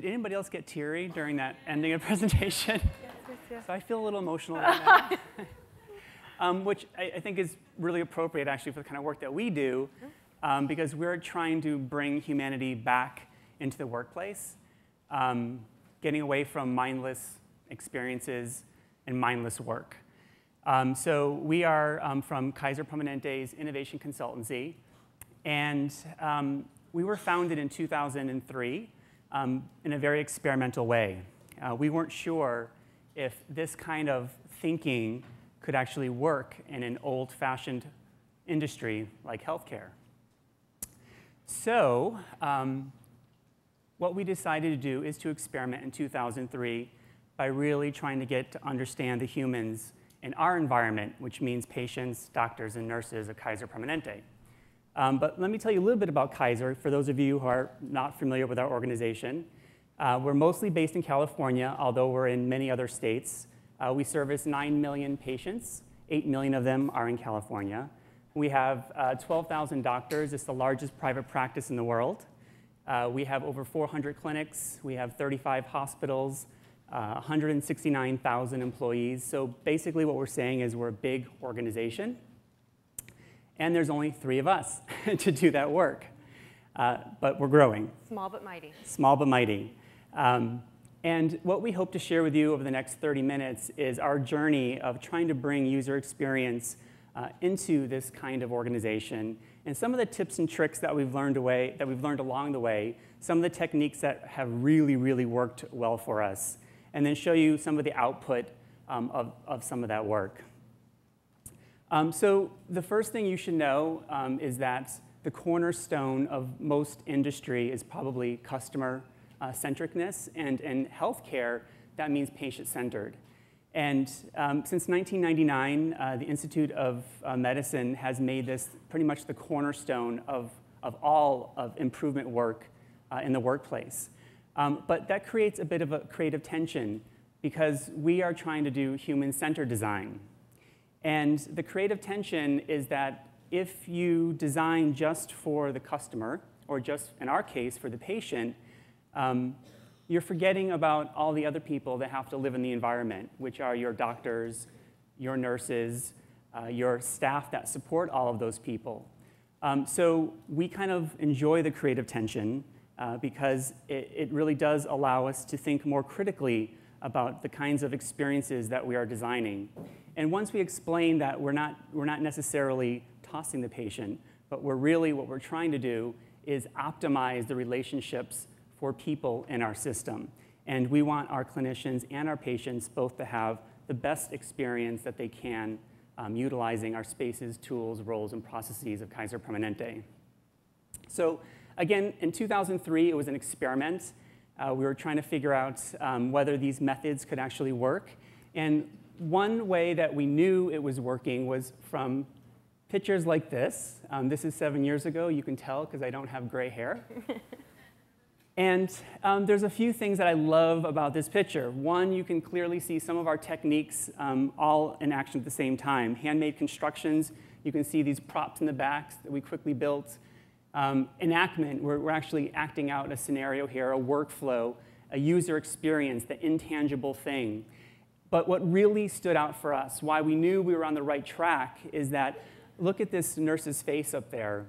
Did anybody else get teary during that ending of presentation? Yes. So I feel a little emotional right now. Which I think is really appropriate, actually, for the kind of work that we do, because we're trying to bring humanity back into the workplace, getting away from mindless experiences and mindless work. So we are from Kaiser Permanente's Innovation Consultancy, and we were founded in 2003 in a very experimental way. We weren't sure if this kind of thinking could actually work in an old-fashioned industry like healthcare. So what we decided to do is to experiment in 2003 by really trying to get to understand the humans in our environment, which means patients, doctors, and nurses at Kaiser Permanente. But let me tell you a little bit about Kaiser, for those of you who are not familiar with our organization. We're mostly based in California, although we're in many other states. We service 9 million patients. 8 million of them are in California. We have 12,000 doctors. It's the largest private practice in the world. We have over 400 clinics. We have 35 hospitals, 169,000 employees. So basically what we're saying is we're a big organization. And there's only 3 of us to do that work. But we're growing. Small but mighty. Small but mighty. And what we hope to share with you over the next 30 minutes is our journey of trying to bring user experience into this kind of organization, and some of the tips and tricks that we've learned along the way, some of the techniques that have really, really worked well for us, and then show you some of the output of some of that work. So the first thing you should know is that the cornerstone of most industry is probably customer centricness, and in healthcare, that means patient-centered. And since 1999, the Institute of Medicine has made this pretty much the cornerstone of all of improvement work in the workplace. But that creates a bit of a creative tension because we are trying to do human-centered design. And the creative tension is that if you design just for the customer, or just, in our case, for the patient, you're forgetting about all the other people that have to live in the environment, which are your doctors, your nurses, your staff that support all of those people. So we kind of enjoy the creative tension because it really does allow us to think more critically about the kinds of experiences that we are designing. And once we explain that we're not necessarily tossing the patient, but what we're trying to do is optimize the relationships for people in our system. And we want our clinicians and our patients both to have the best experience that they can utilizing our spaces, tools, roles, and processes of Kaiser Permanente. So again, in 2003, it was an experiment. We were trying to figure out whether these methods could actually work. And one way that we knew it was working was from pictures like this. This is 7 years ago. You can tell because I don't have gray hair. And there's a few things that I love about this picture. One, you can clearly see some of our techniques all in action at the same time. Handmade constructions, you can see these props in the back that we quickly built. Enactment, we're actually acting out a scenario here, a workflow, a user experience, the intangible thing. But what really stood out for us, why we knew we were on the right track, is that look at this nurse's face up there.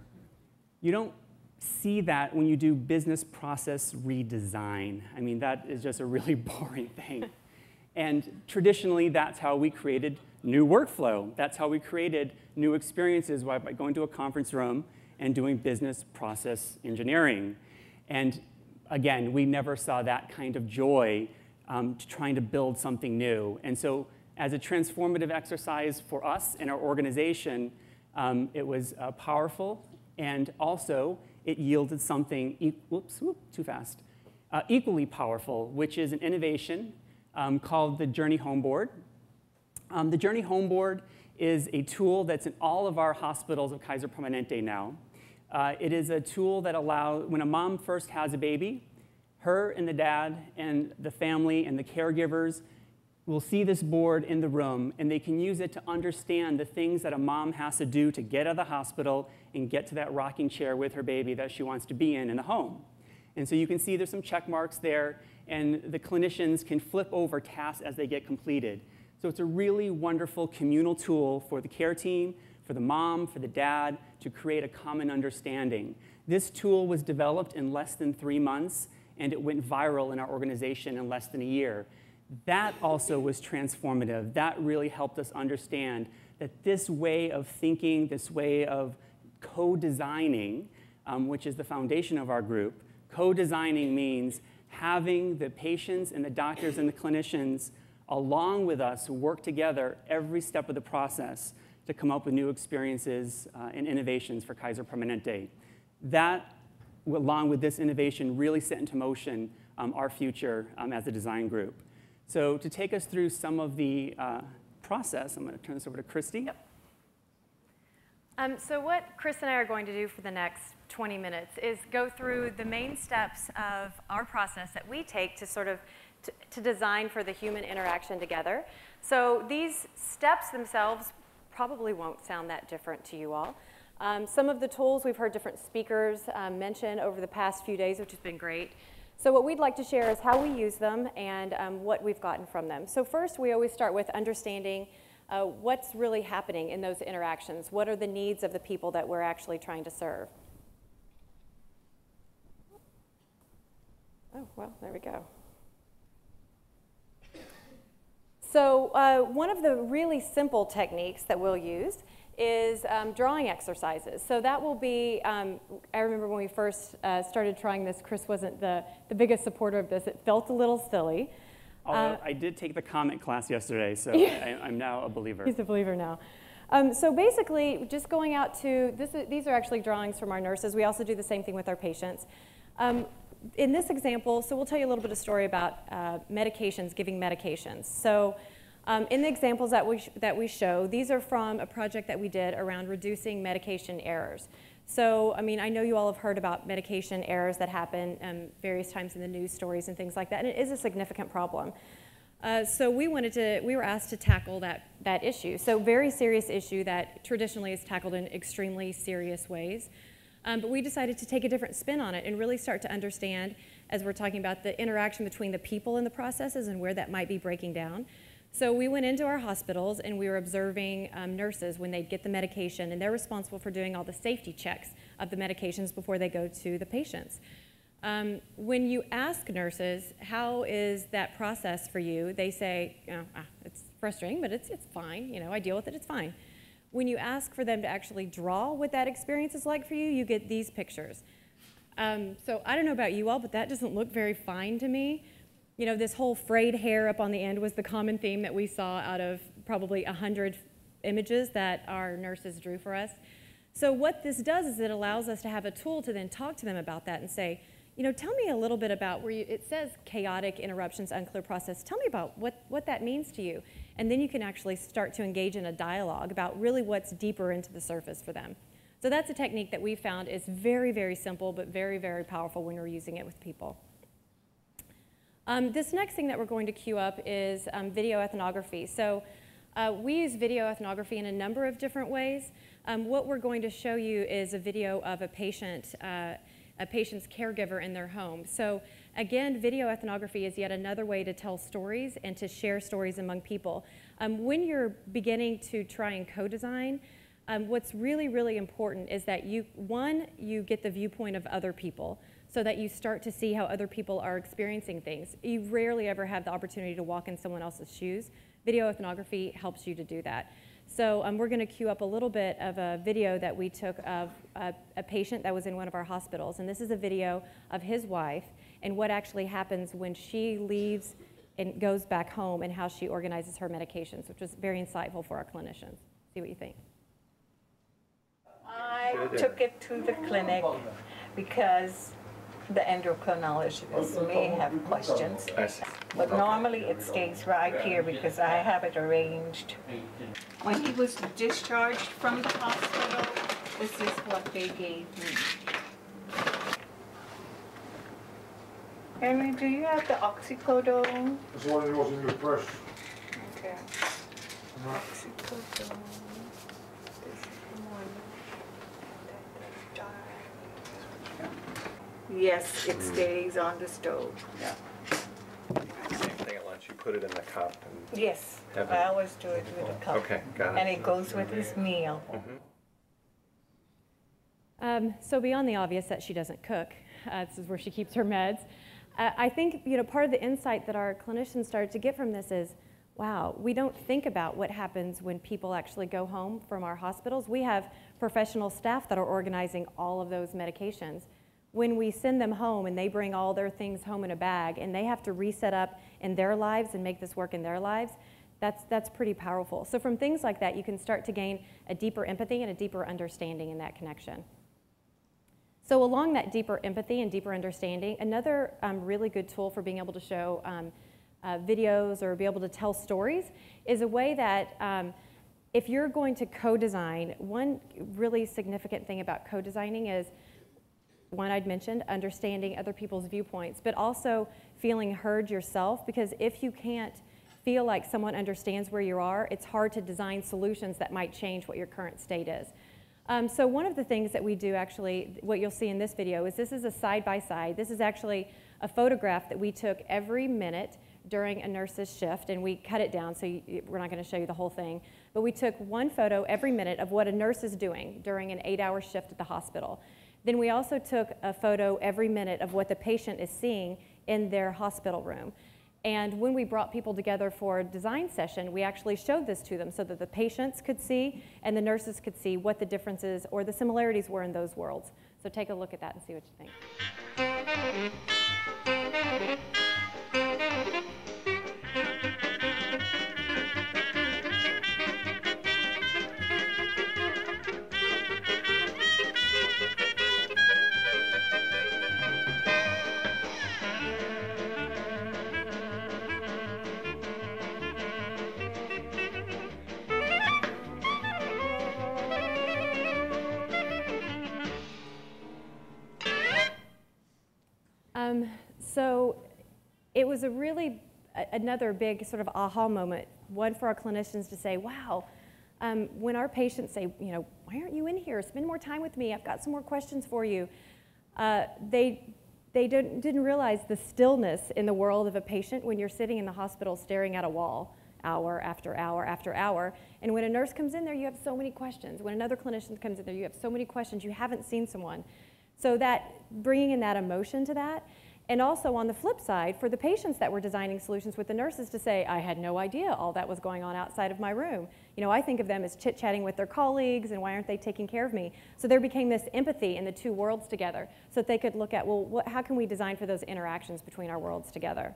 You don't see that when you do business process redesign. I mean, that is just a really boring thing. And traditionally, that's how we created new workflow. That's how we created new experiences by going to a conference room and doing business process engineering. And again, we never saw that kind of joy to trying to build something new. And so as a transformative exercise for us and our organization, it was powerful, and also it yielded something, equally powerful, which is an innovation called the Journey Homeboard. The Journey Homeboard is a tool that's in all of our hospitals of Kaiser Permanente now. It is a tool that allows, when a mom first has a baby, her and the dad and the family and the caregivers will see this board in the room, and they can use it to understand the things that a mom has to do to get out of the hospital and get to that rocking chair with her baby that she wants to be in the home. And so you can see there's some check marks there, and the clinicians can flip over tasks as they get completed. So it's a really wonderful communal tool for the care team, for the mom, for the dad, to create a common understanding. This tool was developed in less than 3 months, and it went viral in our organization in less than a year. That also was transformative. That really helped us understand that this way of thinking, this way of co-designing, which is the foundation of our group, co-designing means having the patients and the doctors and the clinicians along with us work together every step of the process to come up with new experiences and innovations for Kaiser Permanente. That, along with this innovation, really set into motion our future as a design group. So to take us through some of the process, I'm going to turn this over to Christy. Yep. So what Chris and I are going to do for the next 20 minutes is go through the main steps of our process that we take to sort of to design for the human interaction together. So these steps themselves probably won't sound that different to you all. Some of the tools we've heard different speakers mention over the past few days, which has been great. So what we'd like to share is how we use them and what we've gotten from them. So first, we always start with understanding what's really happening in those interactions. What are the needs of the people that we're actually trying to serve? Oh, well, there we go. So one of the really simple techniques that we'll use is drawing exercises. So that will be, I remember when we first started trying this, Chris wasn't the biggest supporter of this. It felt a little silly. Although I did take the comment class yesterday, so I'm now a believer. He's a believer now. So basically, just going out to, these are actually drawings from our nurses. We also do the same thing with our patients. In this example, so we'll tell you a little bit of story about medications, giving medications. So in the examples that we show, these are from a project that we did around reducing medication errors. So, I mean, I know you all have heard about medication errors that happen various times in the news stories and things like that, and it is a significant problem. So we were asked to tackle that issue. So very serious issue that traditionally is tackled in extremely serious ways. But we decided to take a different spin on it and really start to understand, as we're talking about the interaction between the people and the processes and where that might be breaking down. So we went into our hospitals and we were observing nurses when they'd get the medication, and they're responsible for doing all the safety checks of the medications before they go to the patients. When you ask nurses, how is that process for you, they say, you know, it's frustrating, but it's fine. You know, I deal with it, it's fine. When you ask for them to actually draw what that experience is like for you, you get these pictures. So I don't know about you all, but that doesn't look very fine to me. You know, this whole frayed hair up on the end was the common theme that we saw out of probably 100 images that our nurses drew for us. So what this does is it allows us to have a tool to then talk to them about that and say, you know, tell me a little bit about where it says chaotic interruptions, unclear process. Tell me about what that means to you. And then you can actually start to engage in a dialogue about really what's deeper into the surface for them. So that's a technique that we found is very, very simple, but very, very powerful when we're using it with people. This next thing that we're going to queue up is video ethnography. So we use video ethnography in a number of different ways. What we're going to show you is a video of a patient's caregiver in their home. So again, video ethnography is yet another way to tell stories and to share stories among people. When you're beginning to try and co-design, what's really, really important is that you get the viewpoint of other people so that you start to see how other people are experiencing things. You rarely ever have the opportunity to walk in someone else's shoes. Video ethnography helps you to do that. So we're going to queue up a little bit of a video that we took of a patient that was in one of our hospitals. And this is a video of his wife and what actually happens when she leaves and goes back home and how she organizes her medications, which was very insightful for our clinicians. See what you think. I took it to the clinic because the endocrinologist may have questions. But normally it stays right here because I have it arranged. When he was discharged from the hospital, this is what they gave me. Henry, do you have the oxycodone? This one was in the press. Okay. Oxycodone. This is the one that died. Yes, it stays on the stove. Yeah. Same thing at lunch, you put it in the cup and... Yes, Have I it- always do it with a cup. Okay, got it. And it goes with his meal. So beyond the obvious that she doesn't cook, this is where she keeps her meds. I think part of the insight that our clinicians started to get from this is, wow, we don't think about what happens when people actually go home from our hospitals. We have professional staff that are organizing all of those medications. When we send them home and they bring all their things home in a bag and they have to reset up in their lives and make this work in their lives, that's pretty powerful. So from things like that, you can start to gain a deeper empathy and a deeper understanding in that connection. So along that deeper empathy and deeper understanding, another really good tool for being able to show videos or be able to tell stories is a way that if you're going to co-design, one really significant thing about co-designing is, one I'd mentioned, understanding other people's viewpoints, but also feeling heard yourself, because if you can't feel like someone understands where you are, it's hard to design solutions that might change what your current state is. So one of the things that we do actually, what you'll see in this video, is this is a side-by-side. This is actually a photograph that we took every minute during a nurse's shift, and we cut it down, so we're not going to show you the whole thing. But we took one photo every minute of what a nurse is doing during an 8-hour shift at the hospital. Then we also took a photo every minute of what the patient is seeing in their hospital room. And when we brought people together for a design session, we actually showed this to them so that the patients could see and the nurses could see what the differences or the similarities were in those worlds. So take a look at that and see what you think. So it was a really, another big sort of aha moment, one for our clinicians to say, wow, when our patients say, why aren't you in here? Spend more time with me. I've got some more questions for you. They didn't realize the stillness in the world of a patient when you're sitting in the hospital staring at a wall hour after hour after hour. And when a nurse comes in there, you have so many questions. When another clinician comes in there, you have so many questions. You haven't seen someone. So that bringing in that emotion to that. And also on the flip side, for the patients that were designing solutions with the nurses to say, I had no idea all that was going on outside of my room. I think of them as chit-chatting with their colleagues and why aren't they taking care of me? So there became this empathy in the two worlds together so that they could look at, well, how can we design for those interactions between our worlds together?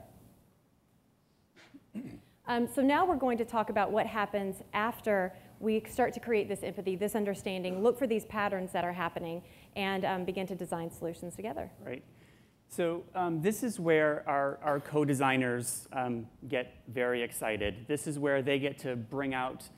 So now we're going to talk about what happens after we start to create this empathy, this understanding, look for these patterns that are happening, and begin to design solutions together. Right. So this is where our co-designers get very excited. This is where they get to bring out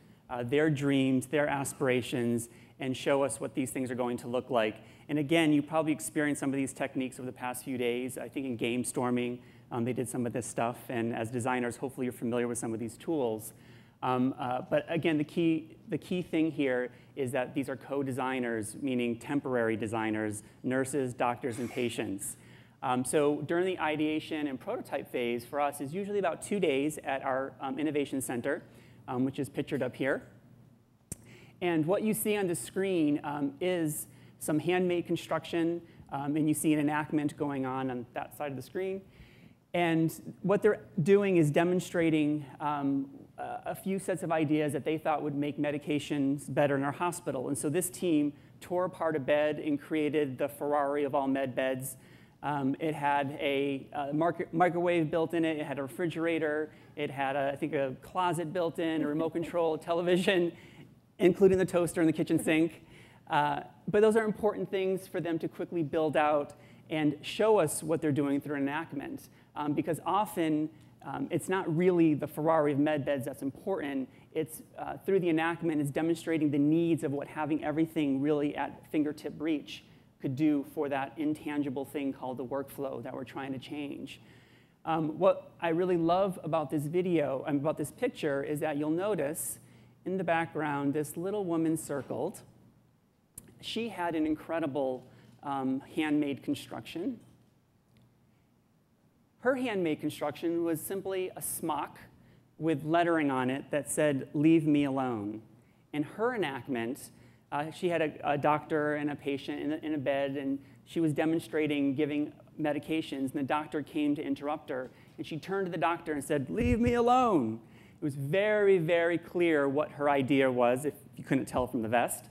their dreams, their aspirations, and show us what these things are going to look like. And again, you probably experienced some of these techniques over the past few days. I think in game storming, they did some of this stuff. And as designers, hopefully you're familiar with some of these tools. But again, the key thing here is that these are co-designers, meaning temporary designers, nurses, doctors, and patients. So during the ideation and prototype phase for us is usually about 2 days at our innovation center, which is pictured up here. And what you see on the screen is some handmade construction, and you see an enactment going on that side of the screen. And what they're doing is demonstrating a few sets of ideas that they thought would make medications better in our hospital. And so this team tore apart a bed and created the Ferrari of all med beds. It had a microwave built in it. It had a refrigerator. It had, I think, a closet built in, a remote control, a television, including the toaster and the kitchen sink. But those are important things for them to quickly build out and show us what they're doing through enactment. Because often, it's not really the Ferrari of med beds that's important. It's through the enactment, it's demonstrating the needs of what having everything really at fingertip reach could do for that intangible thing called the workflow that we're trying to change. What I really love about this video, about this picture, is that you'll notice in the background this little woman circled. She had an incredible handmade construction Her handmade construction was simply a smock with lettering on it that said, "Leave me alone." In her enactment, she had a doctor and a patient in a bed, and she was demonstrating giving medications, and the doctor came to interrupt her, and she turned to the doctor and said, "Leave me alone." It was very, very clear what her idea was, if you couldn't tell from the vest.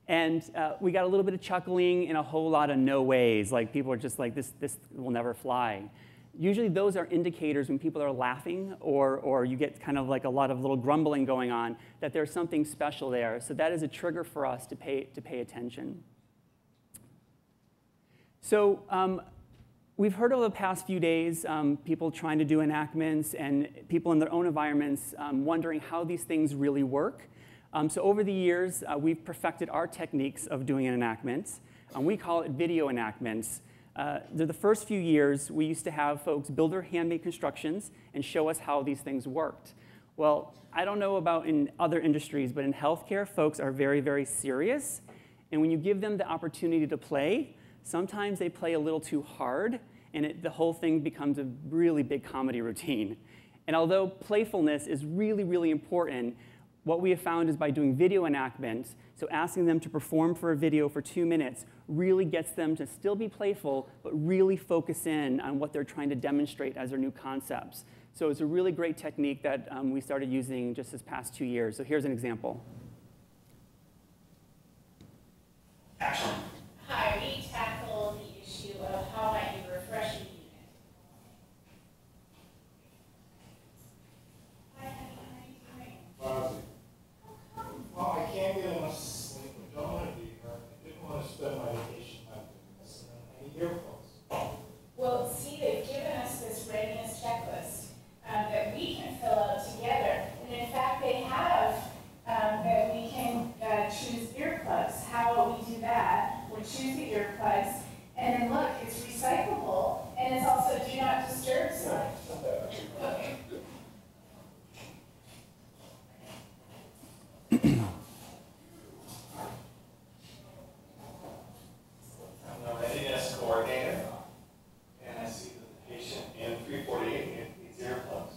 And we got a little bit of chuckling and a whole lot of no ways, like people are just like, this will never fly. Usually those are indicators when people are laughing or you get kind of like a lot of little grumbling going on that there's something special there. So that is a trigger for us to pay attention. So we've heard over the past few days people trying to do enactments and people in their own environments wondering how these things really work. So over the years, we've perfected our techniques of doing an enactment. We call it video enactments. The first few years, we used to have folks build their handmade constructions and show us how these things worked. Well, I don't know about in other industries, but in healthcare, folks are very, very serious. And when you give them the opportunity to play, sometimes they play a little too hard, and the whole thing becomes a really big comedy routine. And although playfulness is really, really important, what we have found is by doing video enactments, so asking them to perform for a video for 2 minutes really gets them to still be playful, but really focus in on what they're trying to demonstrate as their new concepts. So it's a really great technique that we started using just this past 2 years. So here's an example. Action. Hi, we tackle the issue of how might you refresh a unit. Hi, honey, how are you doing? Well, I can't get enough sleep. I don't want to be here. I didn't want to spend my vacation not doing this. And I need earplugs. Well, see, they've given us this readiness checklist that we can fill out together. And in fact, they have that we can choose earplugs. How we do that, we'll choose the earplugs, and then look, it's recyclable, and it's also do not disturb sign. Okay. I'm the readiness coordinator, and I see that the patient in 348 needs earplugs.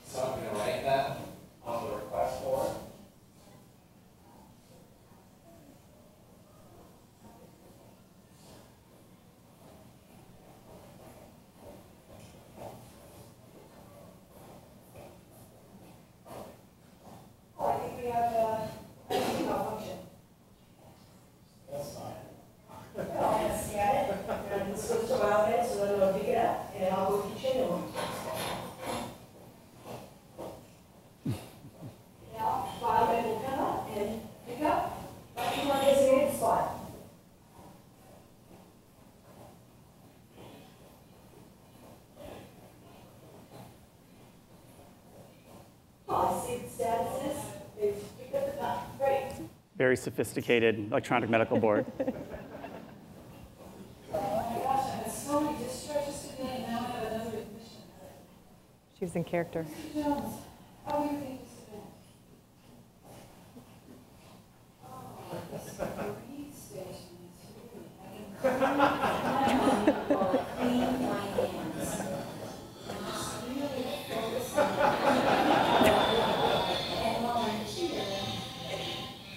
So I'm going to write that on the request form. Oh, I think we have a function. That's fine. Oh, let's get it. And this goes to our head, so then I'll pick it up, and I'll go continue. Now, fireman will come up and pick up, but you want to designated spot. Oh, I see the statuses, they've picked up the top, great. Very sophisticated electronic medical board. Oh my gosh, I had so many discharges today, and now I have another admission. She was in character. Mr. Jones, how are you doing today? Oh, this read station is really having clean my hands. Just really focus on and while I'm here,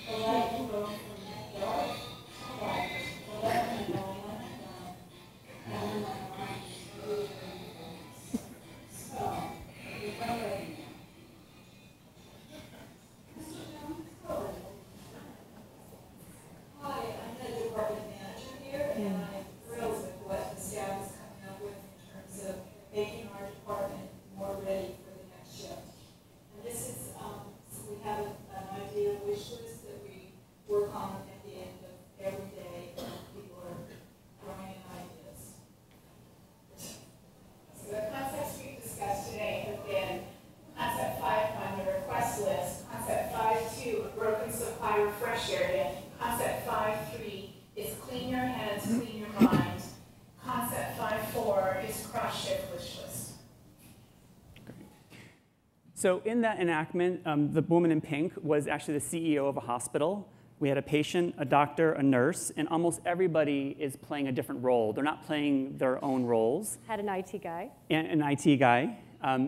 the light will go from dark to light, the light will go up and down, and then my arms really so, we're ready. Mr. Jones, hello. Hi, I'm the department manager here, and I'm thrilled with what the staff is coming up with in terms of making our department more ready for the next shift. And this is, so we have an idea wish list that we work on at the end of every day, and people are throwing in ideas. So the concepts we've discussed today have been concept 5 on the request list, concept 5.2, a broken supply refresh area, concept 5.3 is clean your hands, clean your mind, concept 5.4 is cross shift wish list. So in that enactment, the woman in pink was actually the CEO of a hospital. We had a patient, a doctor, a nurse, and almost everybody is playing a different role. They're not playing their own roles. Had an IT guy. And an IT guy.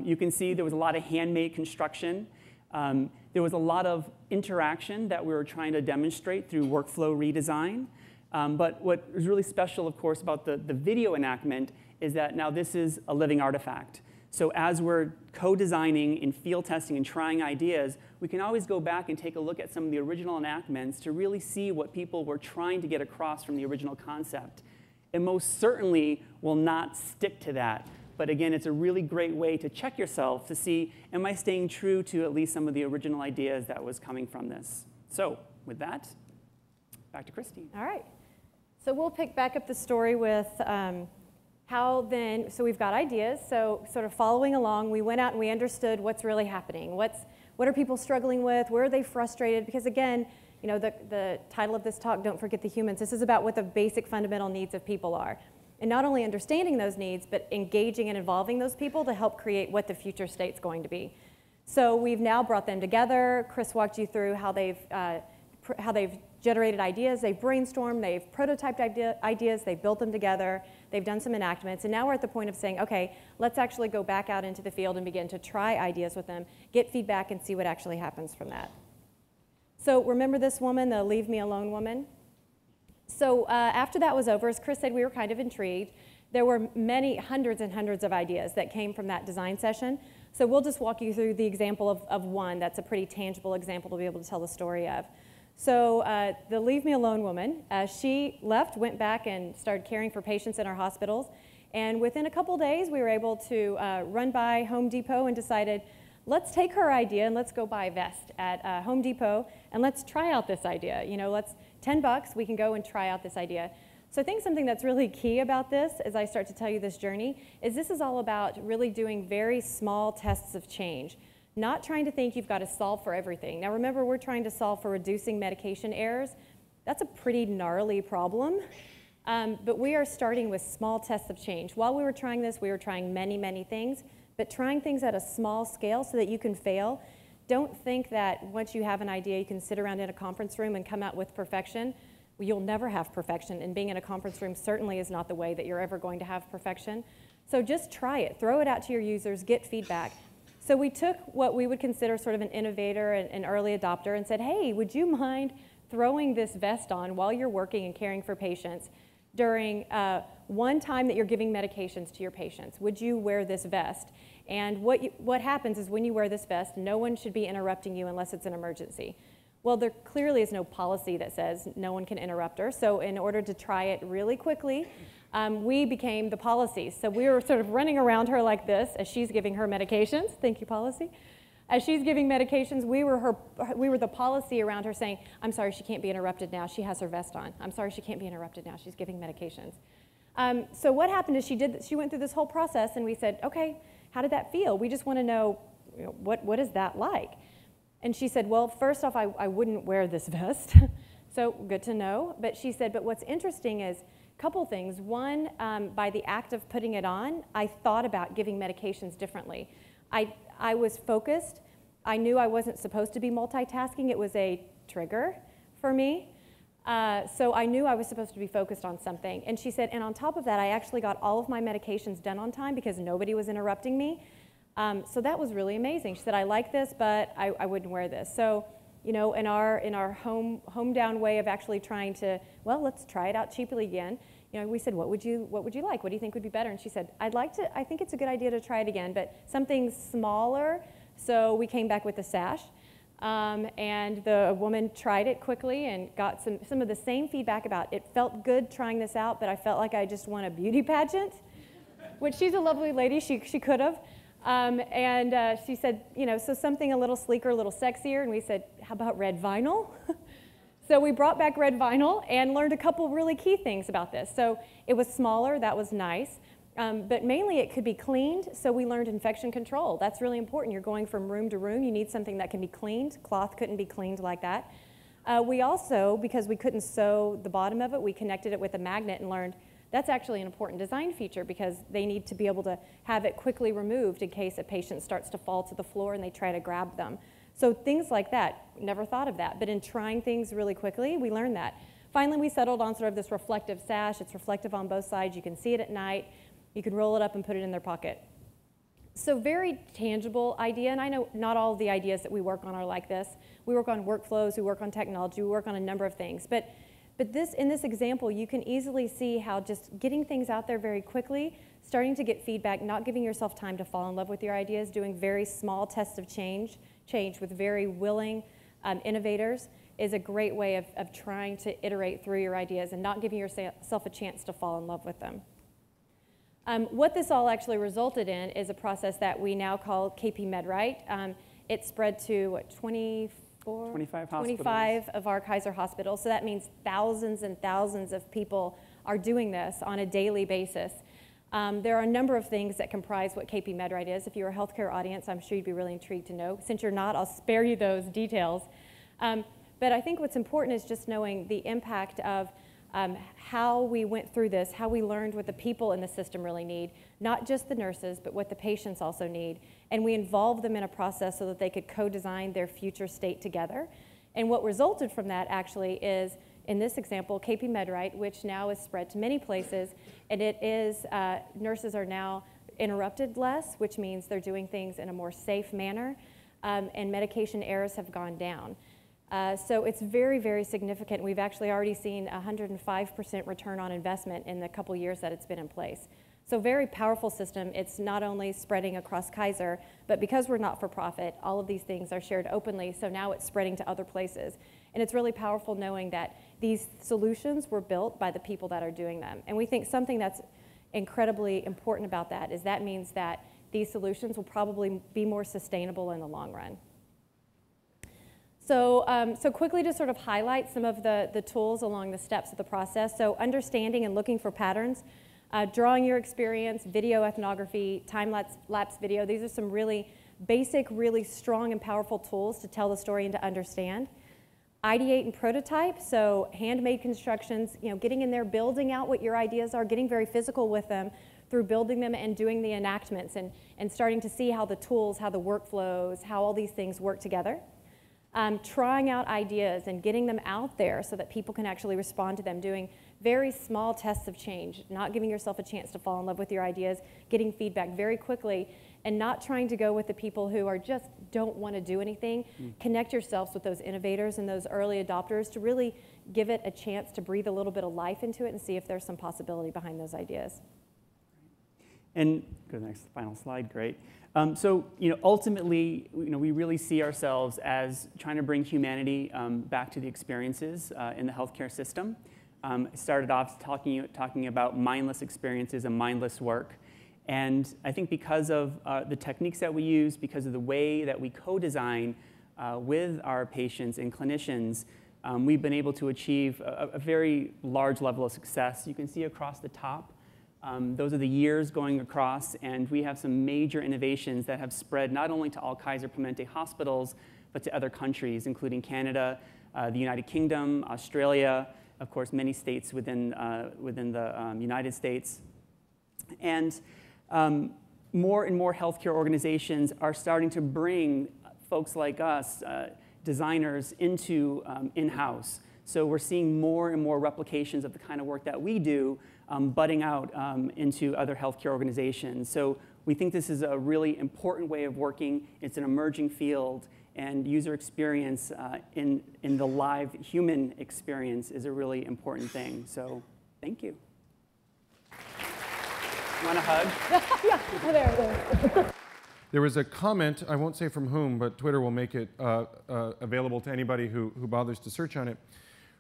You can see there was a lot of handmade construction. There was a lot of interaction that we were trying to demonstrate through workflow redesign. But what is really special, of course, about the video enactment is that now this is a living artifact. So as we're co-designing and field testing and trying ideas, we can always go back and take a look at some of the original enactments to really see what people were trying to get across from the original concept. It most certainly will not stick to that. But again, it's a really great way to check yourself to see, am I staying true to at least some of the original ideas that was coming from this? So with that, back to Christine. All right. So we'll pick back up the story with how then, so we've got ideas. So sort of following along, we went out and we understood what's really happening. What are people struggling with? Where are they frustrated? Because again, you know, the title of this talk, Don't Forget the Humans, this is about what the basic fundamental needs of people are. And not only understanding those needs, but engaging and involving those people to help create what the future state's going to be. So we've now brought them together. Chris walked you through how they've generated ideas, they've brainstormed, they've prototyped ideas, they've built them together, they've done some enactments, and now we're at the point of saying, okay, let's actually go back out into the field and begin to try ideas with them, get feedback, and see what actually happens from that. So remember this woman, the Leave Me Alone woman? So after that was over, as Chris said, we were kind of intrigued. There were many, hundreds and hundreds of ideas that came from that design session. So we'll just walk you through the example of one that's a pretty tangible example to be able to tell the story of. So the Leave Me Alone woman, she left, went back and started caring for patients in our hospitals. And within a couple days, we were able to run by Home Depot and decided, let's take her idea and let's go buy a vest at Home Depot and let's try out this idea. You know, let's $10, we can go and try out this idea. So I think something that's really key about this, as I start to tell you this journey, is this is all about really doing very small tests of change. Not trying to think you've got to solve for everything. Now remember, we're trying to solve for reducing medication errors. That's a pretty gnarly problem, but we are starting with small tests of change. While we were trying this, we were trying many, many things, but trying things at a small scale so that you can fail. Don't think that once you have an idea, you can sit around in a conference room and come out with perfection. You'll never have perfection, and being in a conference room certainly is not the way that you're ever going to have perfection. So just try it, throw it out to your users, get feedback. So we took what we would consider sort of an innovator, an early adopter, and said, hey, would you mind throwing this vest on while you're working and caring for patients during one time that you're giving medications to your patients? Would you wear this vest? And what happens is when you wear this vest, no one should be interrupting you unless it's an emergency. Well, there clearly is no policy that says no one can interrupt her. So in order to try it really quickly, we became the policy. So we were sort of running around her like this as she's giving her medications. Thank you, policy. As she's giving medications, we were the policy around her saying, I'm sorry, she can't be interrupted now. She has her vest on. I'm sorry, she can't be interrupted now. She's giving medications. So what happened is she went through this whole process, and we said, okay, how did that feel? We just want to know, what is that like? And she said, well, first off, I wouldn't wear this vest. So good to know. But she said, but what's interesting is a couple things. One, by the act of putting it on, I thought about giving medications differently. I was focused. I knew I wasn't supposed to be multitasking. It was a trigger for me. So I knew I was supposed to be focused on something. And she said, and on top of that, I actually got all of my medications done on time because nobody was interrupting me. So that was really amazing. She said, I like this, but I wouldn't wear this. So, you know, in our home down way of actually trying to, well, let's try it out cheaply again. You know, we said, what would you like? What do you think would be better? And she said, I think it's a good idea to try it again, but something smaller. So we came back with the sash. And the woman tried it quickly and got some of the same feedback about it felt good trying this out, but I felt like I just won a beauty pageant, which she's a lovely lady. She could have. And she said, you know, so something a little sleeker, a little sexier. And we said, how about red vinyl? So we brought back red vinyl and learned a couple really key things about this. So it was smaller. That was nice. But mainly it could be cleaned. So we learned infection control. That's really important. You're going from room to room. You need something that can be cleaned. Cloth couldn't be cleaned like that. We also, because we couldn't sew the bottom of it, we connected it with a magnet and learned that's actually an important design feature because they need to be able to have it quickly removed in case a patient starts to fall to the floor and they try to grab them. So things like that, never thought of that. But in trying things really quickly, we learned that. Finally, we settled on sort of this reflective sash. It's reflective on both sides. You can see it at night. You can roll it up and put it in their pocket. So very tangible idea, and I know not all of the ideas that we work on are like this. We work on workflows, we work on technology, we work on a number of things. But in this example, you can easily see how just getting things out there very quickly, starting to get feedback, not giving yourself time to fall in love with your ideas, doing very small tests of change with very willing innovators is a great way of trying to iterate through your ideas and not giving yourself a chance to fall in love with them. What this all actually resulted in is a process that we now call KP MedWrite. It spread to what, 25 of our Kaiser hospitals. So that means thousands and thousands of people are doing this on a daily basis. There are a number of things that comprise what KP MedWrite is. If you're a healthcare audience, I'm sure you'd be really intrigued to know. Since you're not, I'll spare you those details. But I think what's important is just knowing the impact of how we went through this, how we learned what the people in the system really need, not just the nurses, but what the patients also need. And we involved them in a process so that they could co-design their future state together. And what resulted from that actually is, in this example, KP MedWrite, which now is spread to many places, and it is, nurses are now interrupted less, which means they're doing things in a more safe manner, and medication errors have gone down. So it's very, very significant. We've actually already seen 105% return on investment in the couple years that it's been in place. So very powerful system. It's not only spreading across Kaiser, but because we're not for profit, all of these things are shared openly, so now it's spreading to other places. And it's really powerful knowing that these solutions were built by the people that are doing them. And we think something that's incredibly important about that is that means that these solutions will probably be more sustainable in the long run. So, so quickly to sort of highlight some of the tools along the steps of the process. So understanding and looking for patterns, drawing your experience, video ethnography, time-lapse video. These are some really basic, really strong and powerful tools to tell the story and to understand. Ideate and prototype, so handmade constructions, getting in there, building out what your ideas are, getting very physical with them through building them and doing the enactments and starting to see how the tools, how the workflows, how all these things work together. Trying out ideas and getting them out there so that people can actually respond to them, doing very small tests of change, not giving yourself a chance to fall in love with your ideas, getting feedback very quickly, and not trying to go with the people who are just don't want to do anything. Connect yourselves with those innovators and those early adopters to really give it a chance to breathe a little bit of life into it and see if there's some possibility behind those ideas. And go to the next final slide, great. So, ultimately, we really see ourselves as trying to bring humanity back to the experiences in the healthcare system. I started off talking about mindless experiences and mindless work. And I think because of the techniques that we use, because of the way that we co-design with our patients and clinicians, we've been able to achieve a very large level of success. You can see across the top. Those are the years going across, and we have some major innovations that have spread not only to all Kaiser Permanente hospitals, but to other countries, including Canada, the United Kingdom, Australia, of course, many states within the United States. And more and more healthcare organizations are starting to bring folks like us, designers, into in-house. So we're seeing more and more replications of the kind of work that we do budding out into other healthcare organizations. So we think this is a really important way of working. It's an emerging field, and user experience in the live human experience is a really important thing. So thank you. Want a hug? Yeah, there. There was a comment, I won't say from whom, but Twitter will make it available to anybody who bothers to search on it,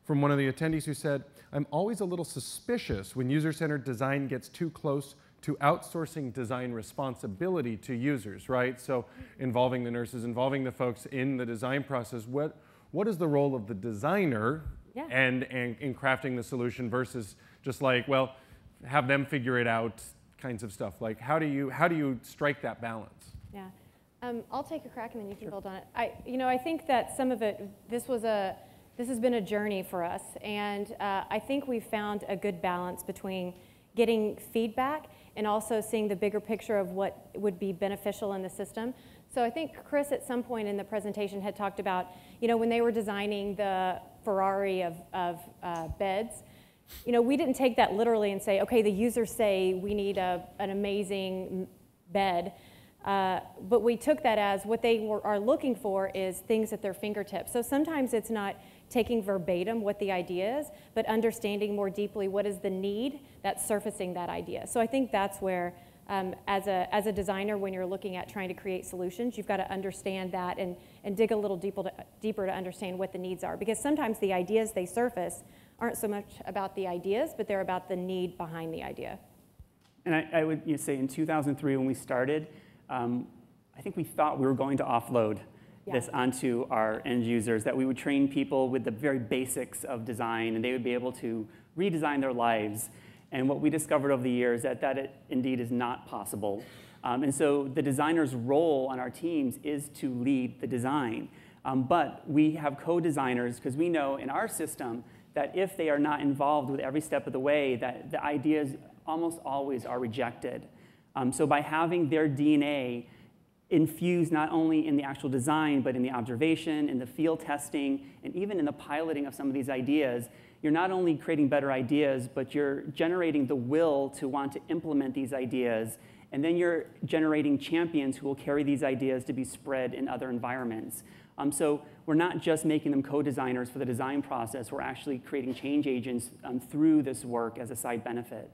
from one of the attendees who said, "I'm always a little suspicious when user-centered design gets too close to outsourcing design responsibility to users," right? So involving the nurses, involving the folks in the design process. What is the role of the designer and in crafting the solution versus just like, well, have them figure it out kinds of stuff? Like, how do you strike that balance? Yeah, I'll take a crack and then you can build on it. I think that some of it, this has been a journey for us, and I think we've found a good balance between getting feedback and also seeing the bigger picture of what would be beneficial in the system. So I think Chris at some point in the presentation had talked about, when they were designing the Ferrari of beds, we didn't take that literally and say, okay, the users say we need an amazing bed. But we took that as what they are looking for is things at their fingertips. So sometimes it's not taking verbatim what the idea is, but understanding more deeply what is the need that's surfacing that idea. So I think that's where, as a designer, when you're looking at trying to create solutions, you've got to understand that and dig a little deeper to understand what the needs are. Because sometimes the ideas they surface aren't so much about the ideas, but they're about the need behind the idea. And I would say in 2003 when we started, I think we thought we were going to offload this onto our end users, that we would train people with the very basics of design and they would be able to redesign their lives. And what we discovered over the years that it indeed is not possible. And so the designer's role on our teams is to lead the design. But we have co-designers because we know in our system that if they are not involved with every step of the way, that the ideas almost always are rejected. So by having their DNA infused not only in the actual design, but in the observation, in the field testing, and even in the piloting of some of these ideas, you're not only creating better ideas, but you're generating the will to want to implement these ideas, and then you're generating champions who will carry these ideas to be spread in other environments. So we're not just making them co-designers for the design process, we're actually creating change agents through this work as a side benefit.